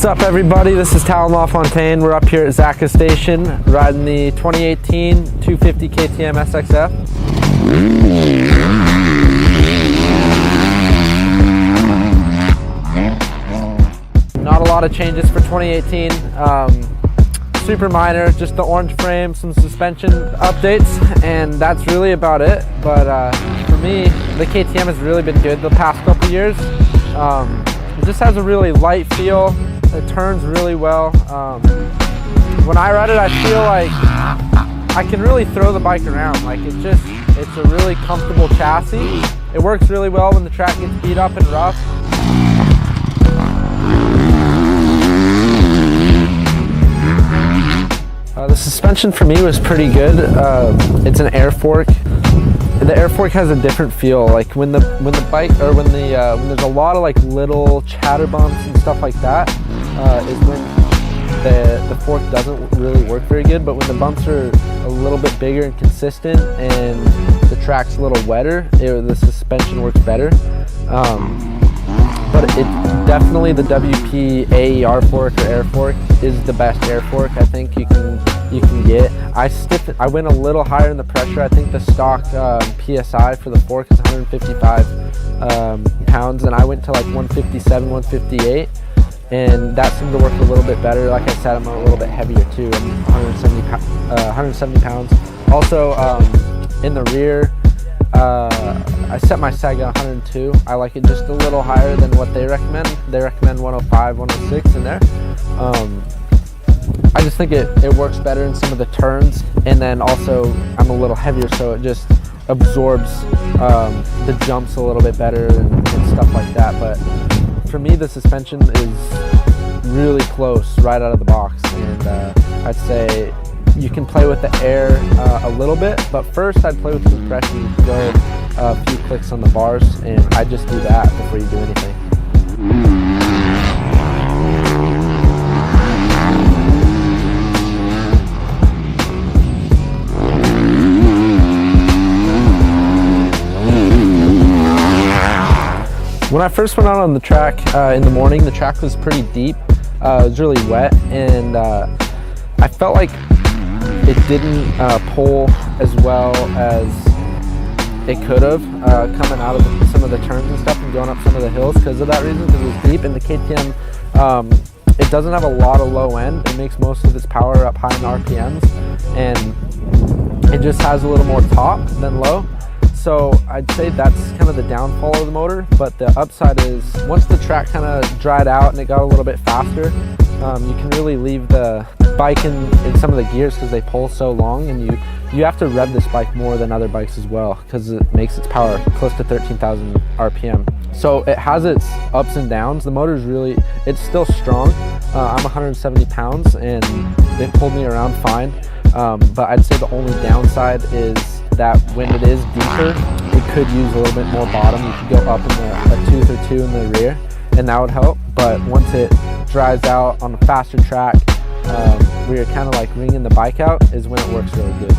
up, everybody? This is Tal LaFontaine. We're up here at Zaka Station riding the 2018 250 KTM SX F. Not a lot of changes for 2018. Super minor, just the orange frame, some suspension updates, and that's really about it. But for me, the KTM has really been good the past couple years. It just has a really light feel. It turns really well. When I ride it, I feel like I can really throw the bike around. Like it's a really comfortable chassis. It works really well when the track gets beat up and rough. The suspension for me was pretty good. It's an air fork. The air fork has a different feel. Like when there's a lot of like little chatter bumps and stuff like that, is when the fork doesn't really work very good. But when the bumps are a little bit bigger and consistent, and the track's a little wetter, the suspension works better. But it definitely, the WP AER fork or air fork is the best air fork I think you can get. I went a little higher in the pressure. I think the stock PSI for the fork is 155 pounds, and I went to like 157, 158, and that seemed to work a little bit better. Like I said, I'm a little bit heavier too. I'm 170 pounds. Also, in the rear, I set my sag at 102. I like it just a little higher than what they recommend. They recommend 105, 106 in there. I just think it works better in some of the turns, and then also I'm a little heavier, so it just absorbs the jumps a little bit better and stuff like that. But for me, the suspension is really close right out of the box, and I'd say you can play with the air a little bit, but first I'd play with the compression. Go a few clicks on the bars, and I just do that before you do anything. When I first went out on the track in the morning, the track was pretty deep. It was really wet, and I felt like it didn't pull as well as it could have coming out of some of the turns and stuff and going up some of the hills because of that reason, because it was deep. And the KTM, it doesn't have a lot of low end. It makes most of its power up high in RPMs, and it just has a little more top than low. So I'd say that's kind of the downfall of the motor, but the upside is once the track kind of dried out and it got a little bit faster, you can really leave the bike in some of the gears because they pull so long, and you have to rev this bike more than other bikes as well because it makes its power close to 13,000 RPM. So it has its ups and downs. The motor is it's still strong. I'm 170 pounds and it pulled me around fine, but I'd say the only downside is that when it is deeper, it could use a little bit more bottom. You could go up in a tooth or two in the rear, and that would help. But once it dries out on a faster track, where you're kind of like wringing the bike out, is when it works really good.